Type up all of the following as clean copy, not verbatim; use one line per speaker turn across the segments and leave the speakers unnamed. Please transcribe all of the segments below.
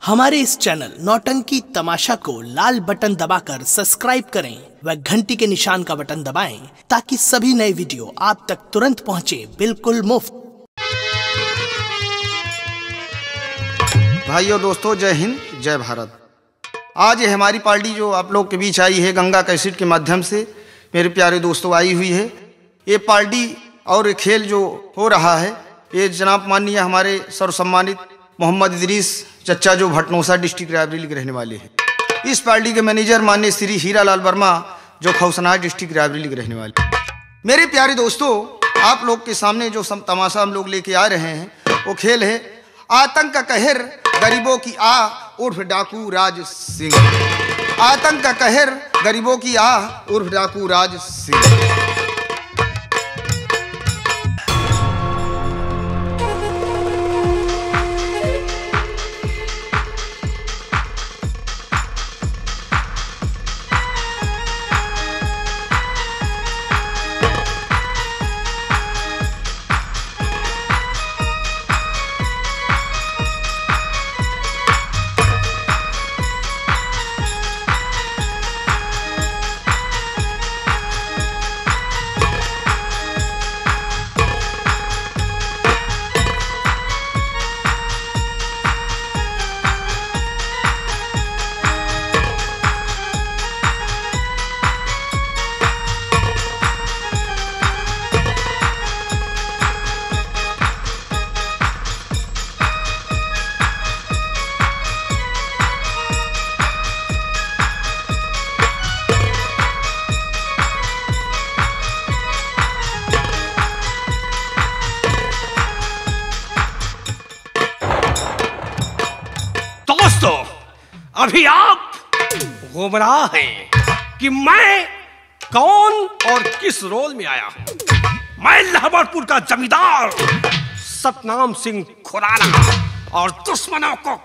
हमारे इस चैनल नौटंकी तमाशा को लाल बटन दबाकर सब्सक्राइब करें व घंटी के निशान का बटन दबाएं ताकि सभी नए वीडियो आप तक तुरंत पहुंचे, बिल्कुल मुफ्त।
भाइयों दोस्तों, जय हिंद जय भारत। आज ये हमारी पार्टी जो आप लोग के बीच आई है गंगा कैसेट के माध्यम से, मेरे प्यारे दोस्तों आई हुई है। ये पार्टी और ये खेल जो हो रहा है, ये जनाब माननीय हमारे सर्वसम्मानित मोहम्मद इदरीस चच्चा जो भटनोसा डिस्ट्रिक्ट रायबरेली के रहने वाले हैं। इस पार्टी के मैनेजर माननीय श्री हीरालाल वर्मा जो खौसनार डिस्ट्रिक्ट रायबरेली के रहने वाले। मेरे प्यारे दोस्तों, आप लोग के सामने जो तमाशा हम लोग लेके आ रहे हैं वो खेल है आतंक का कहर गरीबों की आ उर्फ डाकू राज सिंह। आतंक का कहर गरीबों की आ उर्फ डाकू राज सिंह।
दोस्तों, अभी आप गुमराह हैं कि मैं कौन और किस रोल में आया हूं। मैं लहबरपुर का जमींदार सतनाम सिंह खुराना और दुश्मनों को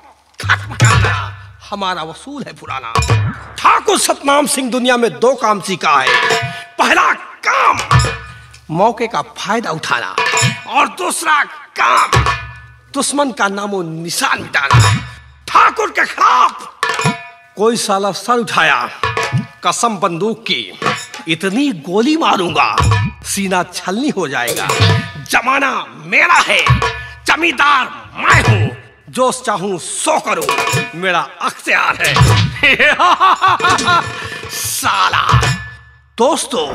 खत्म करना हमारा वसूल है पुराना। ठाकुर सतनाम सिंह दुनिया में दो काम सीखा है। पहला काम मौके का फायदा उठाना और दूसरा काम दुश्मन का नामो निशान मिटाना। ठाकुर के खिलाफ कोई साला सर उठाया, कसम बंदूक की इतनी गोली मारूंगा सीना छलनी हो जाएगा। जमाना मेरा है, जमींदार मैं हूं, जो चाहूं सो करूं, मेरा अख्तियार है। साला दोस्तों,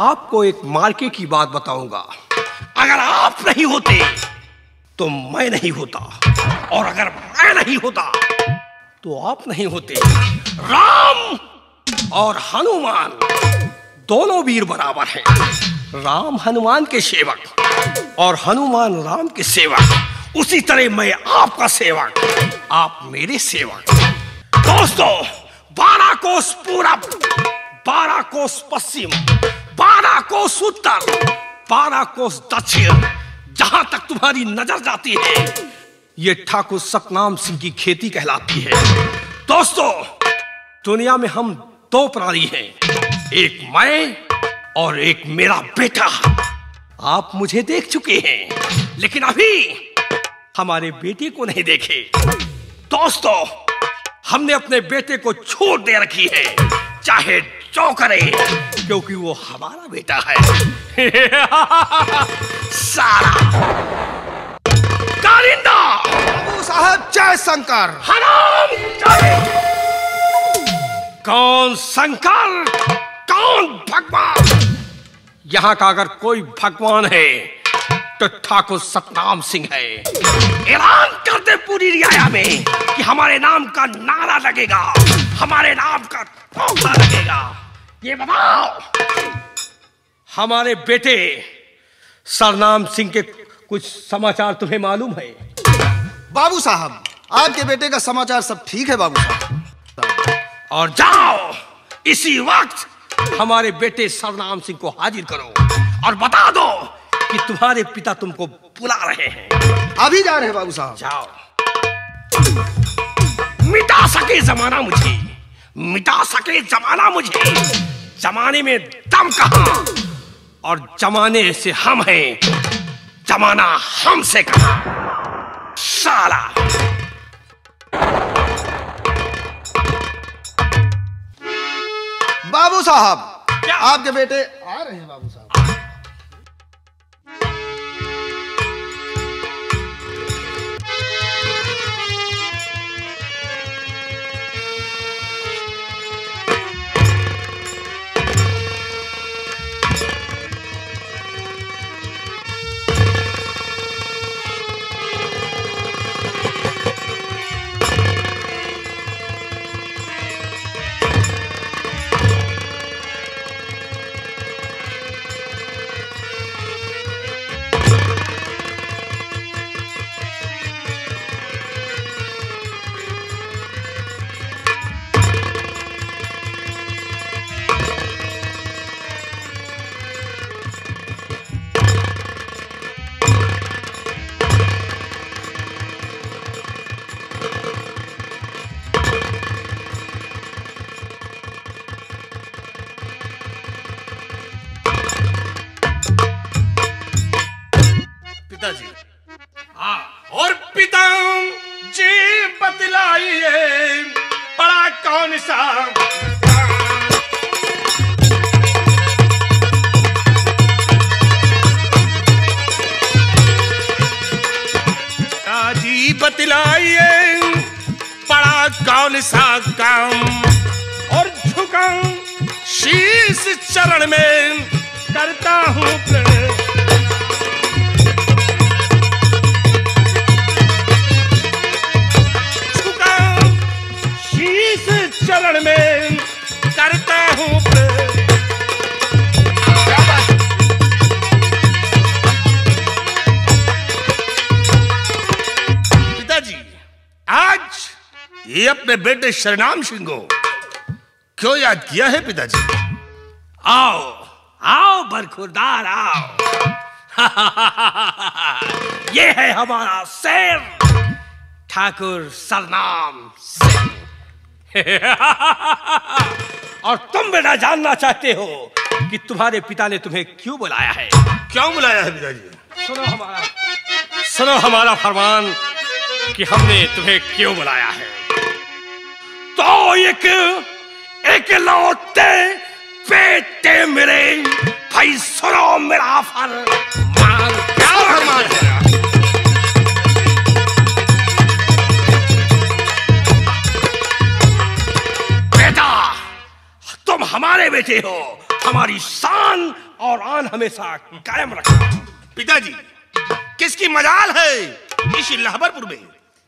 आपको एक मार्के की बात बताऊंगा। अगर आप नहीं होते तो मैं नहीं होता, और अगर मैं नहीं होता तो आप नहीं होते। राम और हनुमान दोनों वीर बराबर हैं। राम हनुमान के सेवक और हनुमान राम के सेवक। उसी तरह मैं आपका सेवक, आप मेरे सेवक। दोस्तों, 12 कोस पूरब, 12 कोस पश्चिम, 12 कोस उत्तर, 12 कोस दक्षिण, जहां तक तुम्हारी नजर जाती है ये ठाकुर सतनाम सिंह की खेती कहलाती है। दोस्तों, दुनिया में हम दो प्राणी हैं, एक मैं और एक मेरा बेटा। आप मुझे देख चुके हैं, लेकिन अभी हमारे बेटे को नहीं देखे। दोस्तों, हमने अपने बेटे को छूट दे रखी है, चाहे जो करे, क्योंकि वो हमारा बेटा है। सारा कारिंदा
बाबू साहब जय शंकर।
हराम जाने। कौन शंकर, कौन भगवान? यहां का अगर कोई भगवान है तो ठाकुर सतनाम सिंह है। ऐलान कर दे पूरी रियाया में कि हमारे नाम का नारा लगेगा, हमारे नाम का तोहफा लगेगा। ये बताओ, हमारे बेटे सरनाम सिंह के कुछ समाचार तुम्हें मालूम है?
बाबू साहब, आपके बेटे का समाचार सब ठीक है बाबू साहब।
और जाओ इसी वक्त हमारे बेटे सरनाम सिंह को हाजिर करो और बता दो कि तुम्हारे पिता तुमको बुला रहे हैं।
अभी जा रहे हैं बाबू साहब।
जाओ। मिटा सके जमाना मुझे, मिटा सके जमाना मुझे, जमाने में दम कहां और जमाने से हम हैं, जमाना हमसे कहां। साला
बाबू साहब, आपके बेटे आ रहे हैं बाबू साहब।
पिताजी, और पिताजी बतलाइए बड़ा कौन सा पिताजी बतलाइए बड़ा कौन सा काम, और झुकाऊं शीश चरण में करता हूँ प्रणय। चरण में करता हूँ पिताजी, आज ये अपने बेटे शरनाम सिंह को क्यों याद किया है पिताजी? आओ आओ बरखुरदार आओ। ये है हमारा शेर ठाकुर शरनाम सिंह। और तुम बेटा जानना चाहते हो कि तुम्हारे पिता ने तुम्हें क्यों बुलाया है? क्यों बुलाया है पिताजी? सुनो हमारा फरमान कि हमने तुम्हें क्यों बुलाया है। तो एक लौटे बेटे मेरे भाई, सुनो मेरा फरमान। क्या फरमान है? तुम हमारे बेटे हो, हमारी शान और आन हमेशा कायम रखना। पिताजी, किसकी मजाल है इस लाहौरपुर में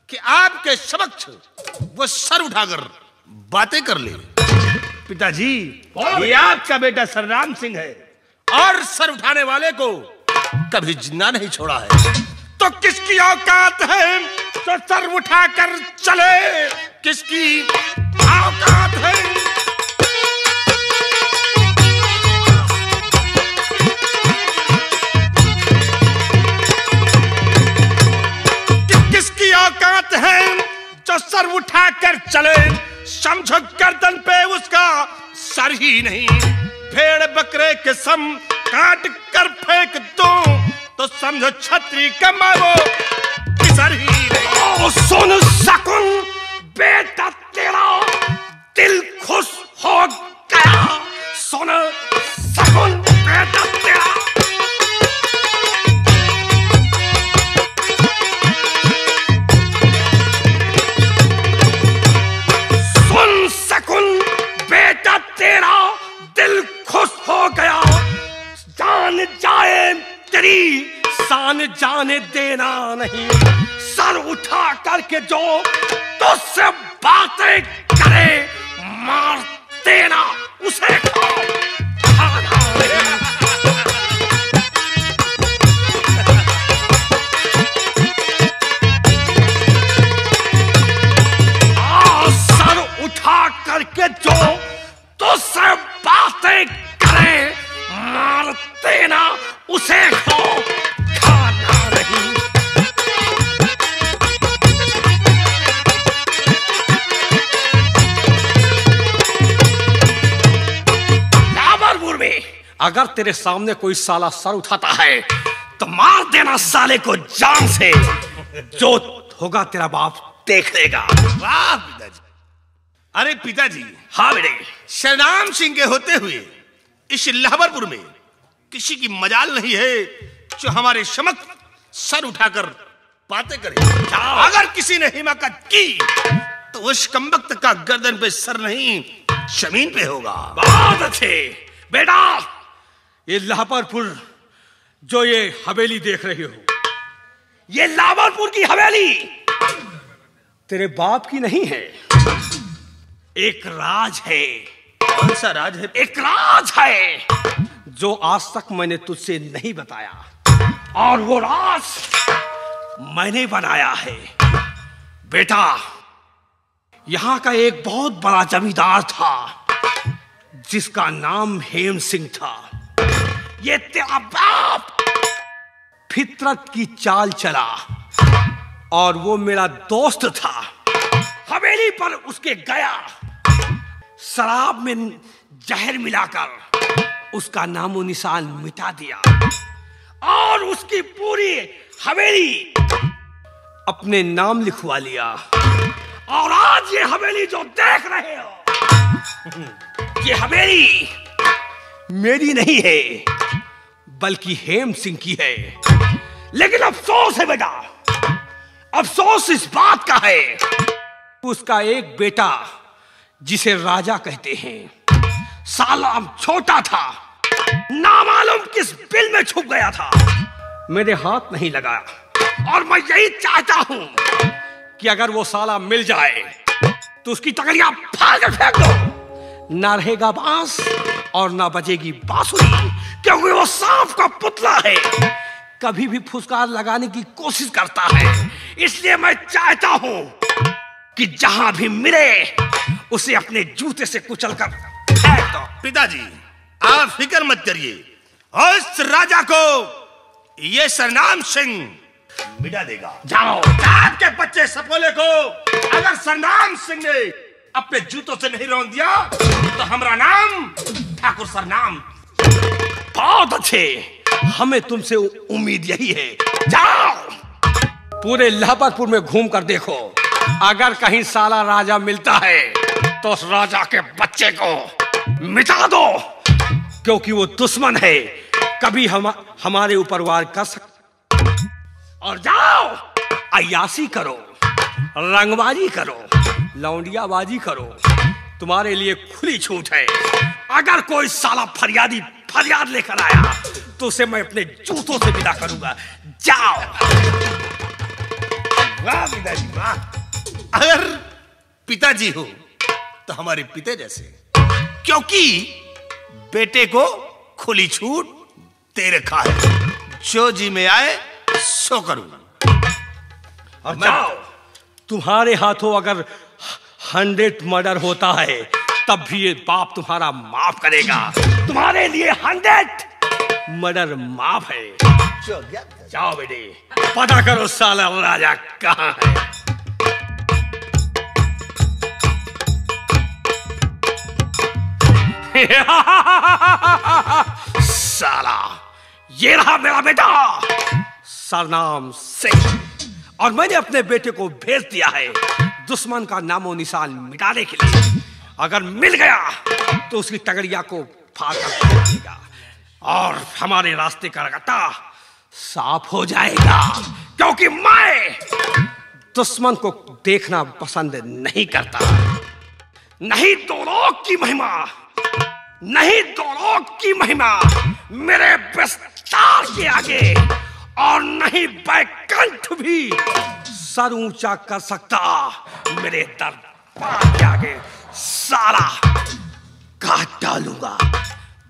कि आपके समक्ष वो सर उठाकर बातें कर ले। पिताजी, ये आपका बेटा शरनाम सिंह है और सर उठाने वाले को कभी जिंदा नहीं छोड़ा है। तो किसकी औकात है तो सर उठाकर चले? किसकी औकात है? किसकी औकात है जो सर उठाकर चले? समझो गर्दन पे उसका सर ही नहीं, भेड़ बकरे के सम काट कर फेंक दो तो समझो छतरी का मारो सर ही नहीं। सुन शकुन बेटा, तेरा दिल खुश हो गया। सुन शकुन बेटा, तेरा बेटा, तेरा दिल खुश हो गया। जान जाए तेरी शान, जाने देना नहीं। सर उठा करके जो तुझसे बातें करे, मार देना उसे। खाना सर उठा करके जो तुझसे बातें करे, मार देना उसे। खाना नहीं। लाहौरपुर में अगर तेरे सामने कोई साला सर उठाता है तो मार देना साले को जान से। जो होगा तेरा बाप देख लेगा। वाह पिताजी,
अरे पिताजी,
हाँ बेटे।
शरनाम सिंह के होते हुए इस लाहौरपुर में किसी की मजाल नहीं है जो हमारे समक्ष सर उठाकर बातें करे। अगर किसी ने हिमाकत की तो उस कमबख्त का गर्दन पे सर नहीं जमीन पे होगा।
बहुत अच्छे बेटा, ये लाहौरपुर जो ये हवेली देख रही हो, ये लाहौरपुर की हवेली तेरे बाप की नहीं है, एक राज है।
कौन सा राज है?
एक राज है जो आज तक मैंने तुझसे नहीं बताया, और वो राज मैंने बनाया है। बेटा, यहां का एक बहुत बड़ा जमींदार था जिसका नाम हेम सिंह था। ये तेरा बाप फितरत की चाल चला और वो मेरा दोस्त था। हवेली पर उसके गया, शराब में जहर मिलाकर उसका नामो निशान मिटा दिया और उसकी पूरी हवेली अपने नाम लिखवा लिया। और आज ये हवेली जो देख रहे हो, ये हवेली मेरी नहीं है बल्कि हेम सिंह की है। लेकिन अफसोस है बेटा, अफसोस इस बात का है, उसका एक बेटा जिसे राजा कहते हैं, साला छोटा था, नामालूम किस बिल में छुप गया था, मेरे हाथ नहीं लगा। और मैं यही चाहता हूं कि अगर वो साला मिल जाए तो उसकी टंगड़ियां फाड़ कर फेंक दो। ना रहेगा बांस और ना बजेगी बांसुरी, क्योंकि वो सांप का पुतला है, कभी भी फुसकार लगाने की कोशिश करता है। इसलिए मैं चाहता हूं कि जहां भी मिले उसे अपने जूते से कुचलकर फेंक दो।
पिताजी, आप फिक्र मत करिए, उस राजा को ये सरनाम सिंह मिटा देगा।
जाओ,
जात के बच्चे सपोले को अगर सरनाम सिंह ने अपने जूतों से नहीं रौंद दिया तो हमारा नाम ठाकुर सरनाम।
बहुत अच्छे, हमें तुमसे उम्मीद यही है। जाओ, पूरे लाहौरपुर में घूम कर देखो, अगर कहीं साला राजा मिलता है तो उस राजा के बच्चे को मिटा दो, क्योंकि वो दुश्मन है, कभी हमारे ऊपर वार कर सकता। और जाओ, अय्यासी करो, रंगबाजी करो, लौंडियाबाजी करो, तुम्हारे लिए खुली छूट है। अगर कोई साला फरियादी फरियाद लेकर आया तो उसे मैं अपने जूतों से विदा करूंगा। जाओ।
वाह पिताजी वाह, अगर पिताजी हो तो हमारे पिता जैसे, क्योंकि बेटे को खुली छूट दे रखा है, जो जी में आए सो करूं।
और जाओ, तुम्हारे हाथों अगर 100 मर्डर होता है तब भी ये बाप तुम्हारा माफ करेगा। तुम्हारे लिए 100 मर्डर माफ है। जाओ बेटे, पता करो साला राजा कहां है। साला, ये रहा मेरा बेटा सरनाम सिंह, और मैंने अपने बेटे को भेज दिया है दुश्मन का नामो निशान मिटाने के लिए। अगर मिल गया तो उसकी टगड़िया को फाड़ कर फेंक देगा और हमारे रास्ते का रास्ता साफ हो जाएगा, क्योंकि मैं दुश्मन को देखना पसंद नहीं करता। नहीं दो लोग की महिमा, नहीं दो लोग की महिमा मेरे विस्तार के आगे, और नहीं बैकुंठ भी सर ऊंचा कर सकता मेरे दरबार के आगे। साला काट डालूंगा,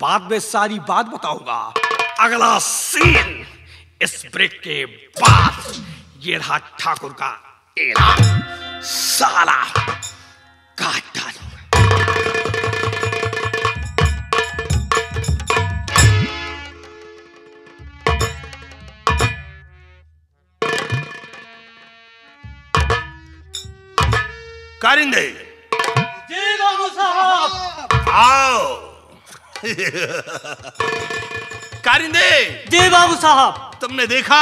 बाद में सारी बात बताऊंगा। अगला सीन इस ब्रेक के बाद। ये रहा ठाकुर का ऐलान, साला काट डालूंगा।
कारिंदे,
जी बाबू साहब।
आओ। कारिंदे,
जी बाबू साहब।
तुमने देखा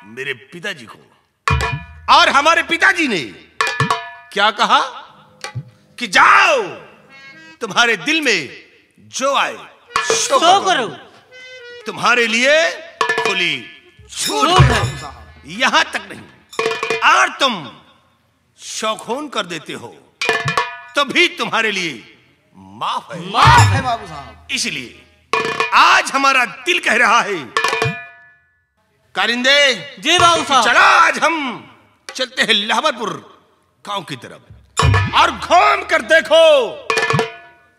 मेरे पिताजी को, और हमारे पिताजी ने क्या कहा कि जाओ, तुम्हारे दिल में जो आए
सो करो।
तुम्हारे लिए खुली छूट है। यहां तक नहीं, अगर तुम शौखोन कर देते हो तो भी तुम्हारे लिए माफ है।
माफ है बाबू साहब।
इसलिए आज हमारा दिल कह रहा है, कारिंदे
जी बाबू साहब।
चलो आज हम चलते हैं लाहौरपुर गांव की तरफ और घूम कर देखो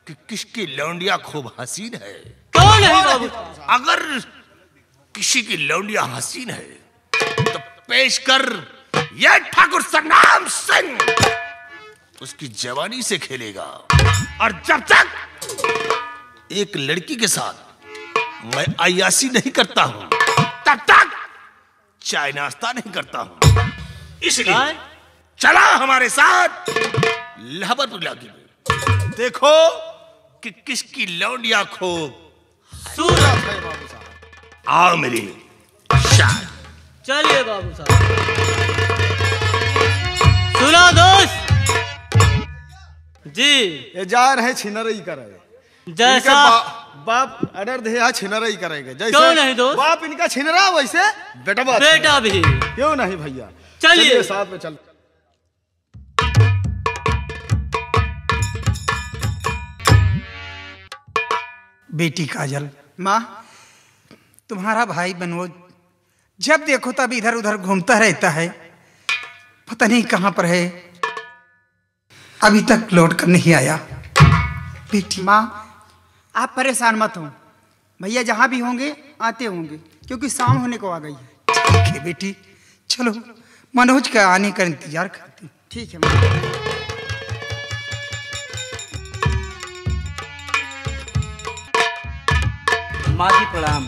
कि किसकी लौंडिया खूब हसीन है।
कौन है बाबू?
अगर किसी की लौंडिया हसीन है तो पेश कर यह ठाकुर सनाम सिंह उसकी जवानी से खेलेगा। और जब तक एक लड़की के साथ मैं अय्यासी नहीं करता हूं तब तक चाय नाश्ता नहीं करता हूं। इसलिए चला हमारे साथ लाहौरपुर इलाके में, देखो कि किसकी लौंडिया खूब
सूरज।
आओ मेरी शान।
चलिए बाबू साहब। सुना दोस्त जी,
ये जा रहे छिनरई करे।
जैसा
बाप ऑर्डर दे छिनरई करेंगे। जैसे
क्यों नहीं दोस्त?
बाप इनका छिनरा वैसे
बेटा भी।
क्यों नहीं भैया?
चलिए
साथ में चल।
बेटी काजल, माँ तुम्हारा भाई बनोज जब देखो तब इधर उधर घूमता रहता है, पता नहीं कहाँ पर है, अभी तक लौट कर नहीं आया। बेटी
माँ आप परेशान मत हो, भैया जहाँ भी होंगे आते होंगे, क्योंकि शाम होने को आ गई है।
ठीक है बेटी, चलो मनोज का आने का इंतजार करते।
ठीक है माँ।
माँ जी प्रणाम।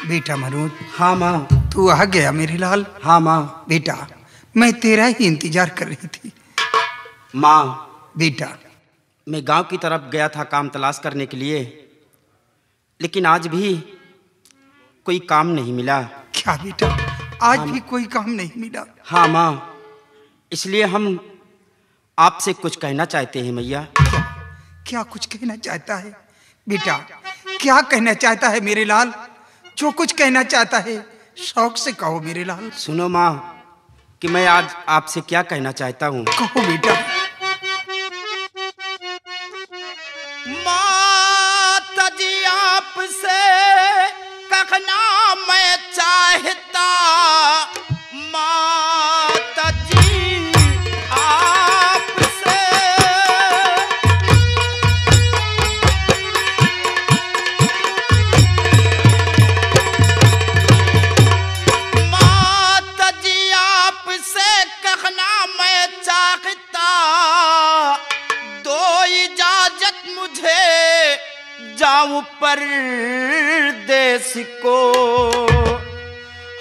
बेटा मनोज।
हाँ माँ।
तू आ गया मेरे लाल।
हाँ माँ।
बेटा मैं तेरा ही इंतजार कर रही थी।
माँ
बेटा
मैं गांव की तरफ गया था काम तलाश करने के लिए, लेकिन आज भी कोई काम नहीं मिला।
क्या बेटा, आज भी कोई काम नहीं मिला?
हाँ माँ, इसलिए हम आपसे कुछ कहना चाहते हैं मैया।
क्या कुछ कहना चाहता है बेटा? क्या कहना चाहता है मेरे लाल? जो कुछ कहना चाहता है शौक से कहो मेरे लाल।
सुनो माँ कि मैं आज आपसे क्या कहना चाहता हूँ।
कहो बेटा।
माता जी आपसे कहना मैं चाहता, माता जी आपसे माता जी आपसे कहना मैं चाहता, दो इजाजत मुझे जाऊं परदेश को,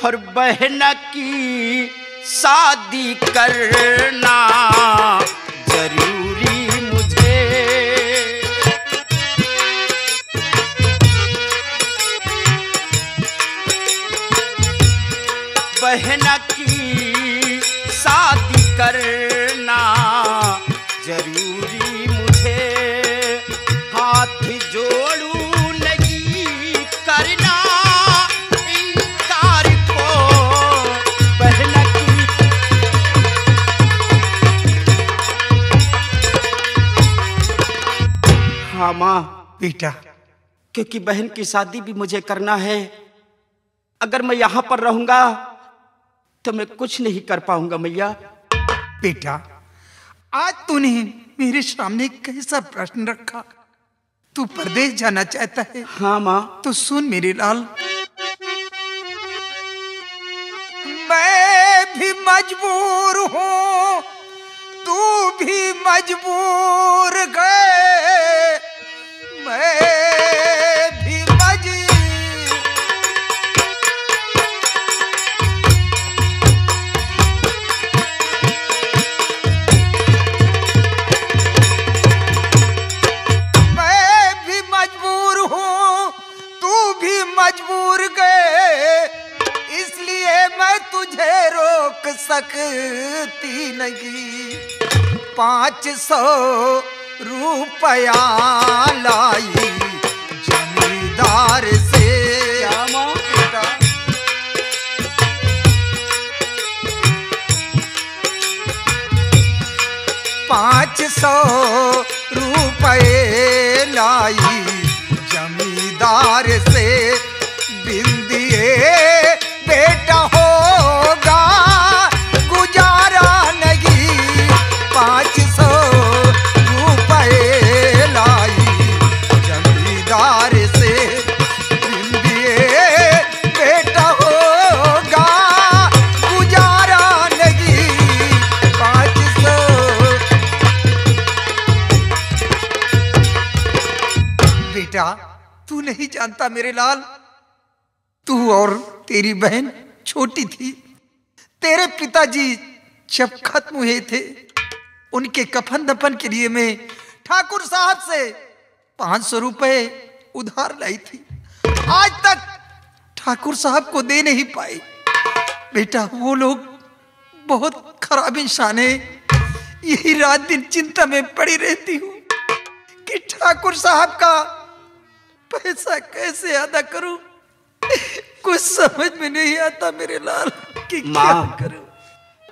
और बहन की शादी करना जरूरी मुझे। बहन की शादी करना जरूरी मुझे, हाथ जोड़ू नहीं करना इनकार को, बहन की।
हाँ माँ
बेटा
क्योंकि बहन की शादी भी मुझे करना है। अगर मैं यहाँ पर रहूंगा तो मैं कुछ नहीं कर पाऊंगा मैया।
बेटा आज तूने मेरे सामने कैसा प्रश्न रखा? तू परदेश जाना चाहता है?
हाँ माँ।
तो सुन मेरे लाल, मैं भी मजबूर हूँ, तू भी मजबूर गए, मैं भी मजबूर हूँ, तू भी मजबूर गए, इसलिए मैं सकती नहीं। 500 रुपया लाई जमींदार से।
क्या माँ?
बेटा 500 रुपये लाई जमींदार से। बिंदिए बेटा होगा गुजारा नहीं। 500 रुपये लाई जमींदार से। बिंदिए बेटा होगा गुजारा नहीं। 500। बेटा तू नहीं जानता मेरे लाल, तू और तेरी बहन छोटी थी। तेरे पिताजी जब खत्म हुए थे, उनके कफन दफन के लिए मैं ठाकुर साहब से 500 रुपए उधार लाई थी। आज तक ठाकुर साहब को दे नहीं पाई। बेटा वो लोग बहुत खराब इंसान है। यही रात दिन चिंता में पड़ी रहती हूँ कि ठाकुर साहब का पैसा कैसे अदा करूं। कुछ समझ में नहीं आता मेरे लाल कि क्या करूं।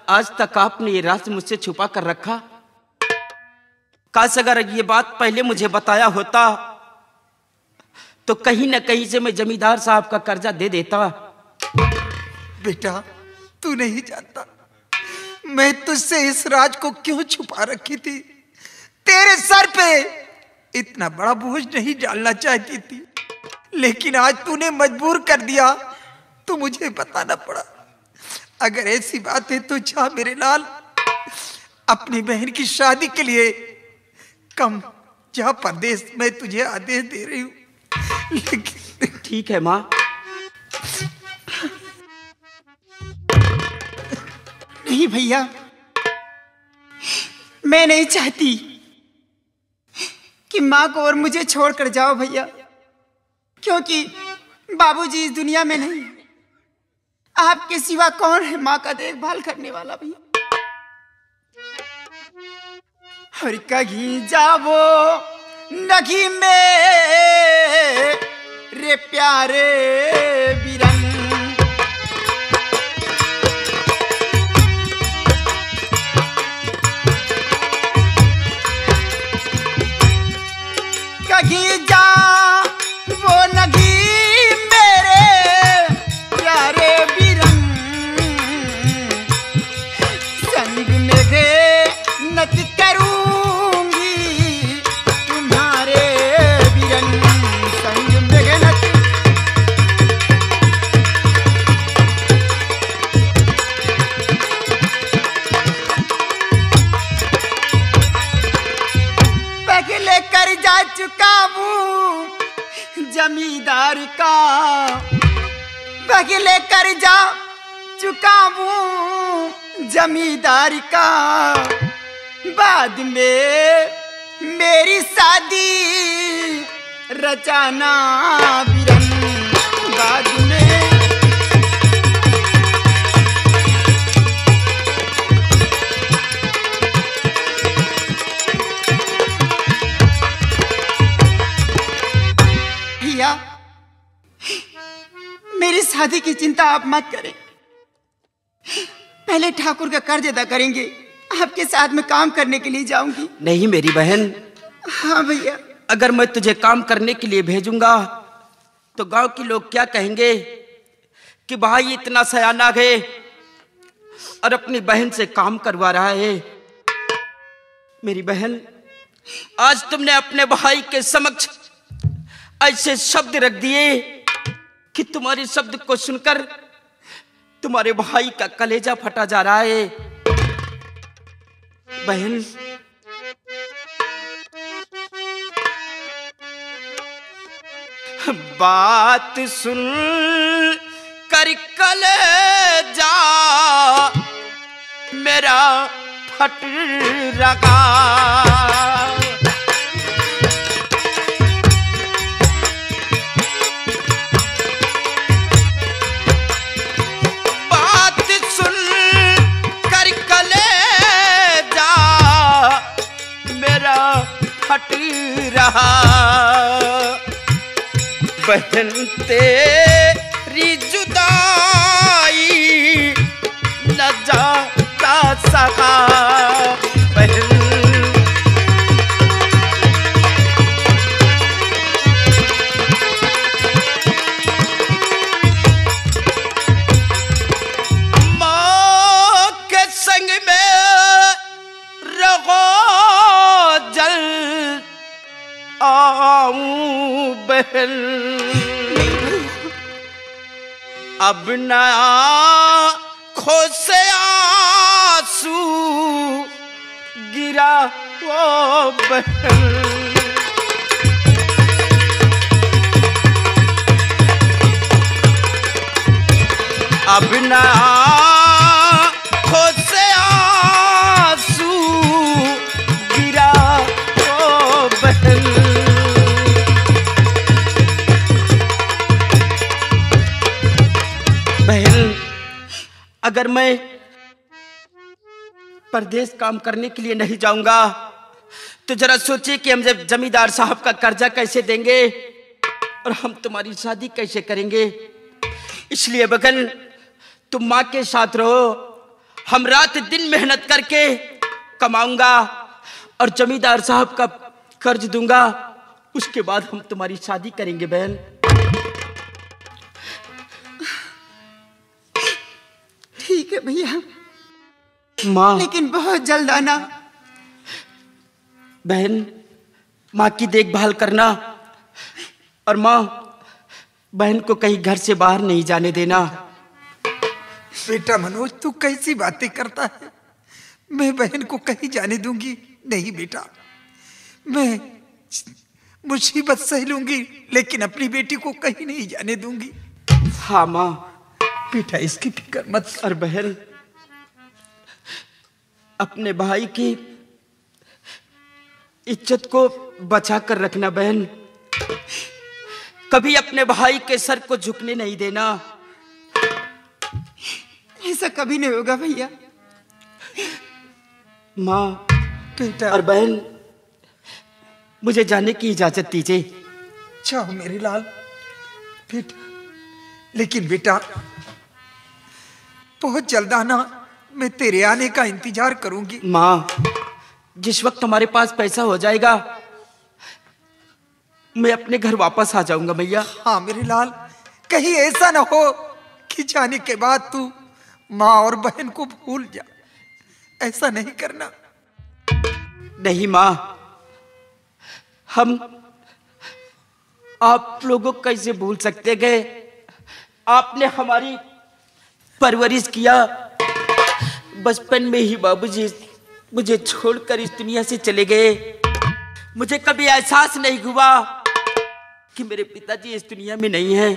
आज तक आपने ये राज मुझसे छुपा कर रखा। काश अगर ये बात पहले मुझे बताया होता तो कहीं न कहीं से मैं जमींदार साहब का कर्जा दे देता।
बेटा तू नहीं जानता मैं तुझसे इस राज को क्यों छुपा रखी थी। तेरे सर पे इतना बड़ा बोझ नहीं डालना चाहती थी, लेकिन आज तूने मजबूर कर दिया तो मुझे बताना पड़ा। अगर ऐसी बात है तो जा मेरे लाल, अपनी बहन की शादी के लिए कम जा परदेश। मैं तुझे आदेश दे रही हूँ। लेकिन
ठीक है माँ।
नहीं भैया, मैं नहीं चाहती कि माँ को और मुझे छोड़कर जाओ भैया, क्योंकि बाबूजी इस दुनिया में नहीं। आपके सिवा कौन है माँ का देखभाल करने वाला भैया। और कहीं जावो नगी में रे प्यारे बिरन। कहीं जा वो नगी मेरे प्यारे बिरन। संग में गे नत करूंगी तुम्हारे बिरन। संग में गे नत। पहले कर्जा चुकाऊं जमींदार का। पहले कर्जा चुकाऊं जमींदार का। बाद में मेरी शादी रचाना बिरन। बाद में भैया मेरी शादी की चिंता आप मत करें। पहले ठाकुर का कर्ज अदा करेंगे, आपके साथ में काम करने के लिए जाऊंगी।
नहीं मेरी बहन।
हाँ भैया।
अगर मैं तुझे काम करने के लिए भेजूंगा तो गांव के लोग क्या कहेंगे कि भाई इतना सयाना है और अपनी बहन से काम करवा रहा है। मेरी बहन, आज तुमने अपने भाई के समक्ष ऐसे शब्द रख दिए कि तुम्हारे शब्द को सुनकर तुम्हारे भाई का कलेजा फटा जा रहा है। बहन, बात सुन कर कलेजा मेरा फट रहा। बात सुन बहन तेरी जुदाई न जाता सका बहन। आऊं बहन अब ना आँखों से आंसू गिरा वो बहन। अब ना आँखों से आंसू गिरा वो बहन। बहन अगर मैं परदेश काम करने के लिए नहीं जाऊंगा तो जरा सोचिए कि हम जब जमींदार साहब का कर्जा कैसे देंगे और हम तुम्हारी शादी कैसे करेंगे। इसलिए बहन तुम माँ के साथ रहो, हम रात दिन मेहनत करके कमाऊंगा और जमींदार साहब का कर्ज दूंगा, उसके बाद हम तुम्हारी शादी करेंगे बहन।
ठीक है भैया
माँ,
लेकिन बहुत जल्द आना।
बहन माँ की देखभाल करना और माँ बहन को कहीं घर से बाहर नहीं जाने देना।
बेटा मनोज तू कैसी बातें करता है, मैं बहन को कहीं जाने दूंगी नहीं बेटा। मैं मुसीबत सह लूंगी लेकिन अपनी बेटी को कहीं नहीं जाने दूंगी।
हाँ माँ
बेटा इसकी फिक्र मत कर।
और बहन अपने भाई की इज्जत को बचा कर रखना बहन, कभी अपने भाई के सर को झुकने नहीं देना।
ऐसा कभी नहीं होगा भैया।
माँ
बेटा
और बहन मुझे जाने की इजाजत दीजिए।
जाओ मेरे लाल बेटा, लेकिन बेटा बहुत जल्द आना, मैं तेरे आने का इंतजार करूंगी।
माँ जिस वक्त हमारे पास पैसा हो जाएगा मैं अपने घर वापस आ जाऊंगा भैया।
हाँ मेरे लाल, कहीं ऐसा ना हो कि जाने के बाद तू माँ और बहन को भूल जा, ऐसा नहीं करना।
नहीं माँ, हम आप लोगों को कैसे भूल सकते गए, आपने हमारी परवरिश किया। बचपन में ही बाबूजी मुझे छोड़कर इस दुनिया से चले गए। मुझे कभी एहसास नहीं हुआ कि मेरे पिताजी इस दुनिया में नहीं हैं।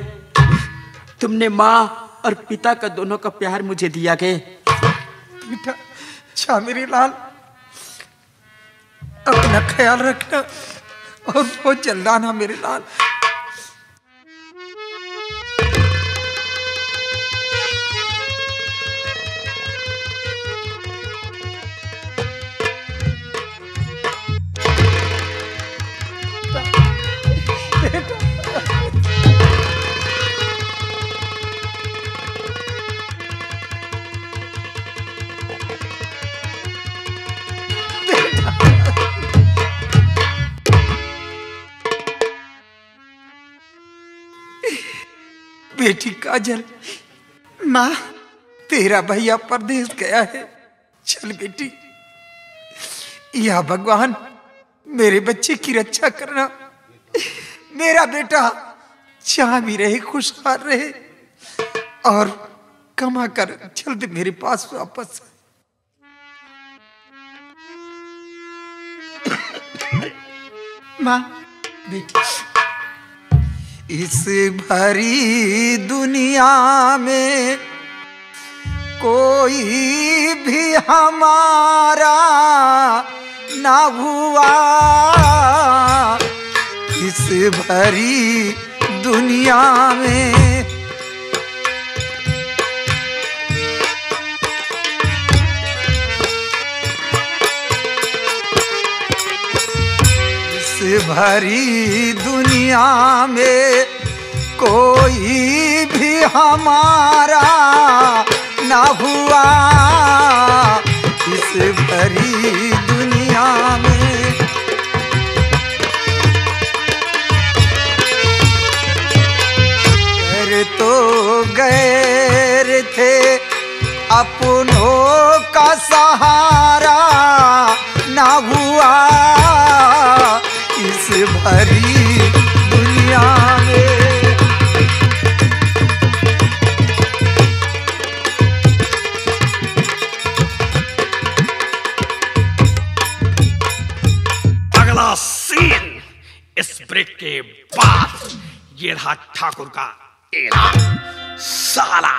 तुमने माँ और पिता का दोनों का प्यार मुझे दिया गया।
बेटा अच्छा मेरे लाल, अपना ख्याल रखना और बहुत जल्द आना मेरे लाल। बेटी काजल,
माँ
तेरा भैया परदेश गया है, चल बेटी। या भगवान मेरे बच्चे की रक्षा करना, मेरा बेटा जहां भी रहे खुशहाल रहे और कमा कर जल्द मेरे पास वापस।
माँ
बेटी इस भरी दुनिया में कोई भी हमारा ना हुआ, इस भरी दुनिया में इस भरी दुनिया में कोई भी हमारा ना हुआ इस भरी दुनिया में। गैर तो गैर थे अपनों का सहारा ना हुआ इस भरी दुनिया में।
अगला सीन इस ब्रेक के बाद ये रहा ठाकुर का एलान। साला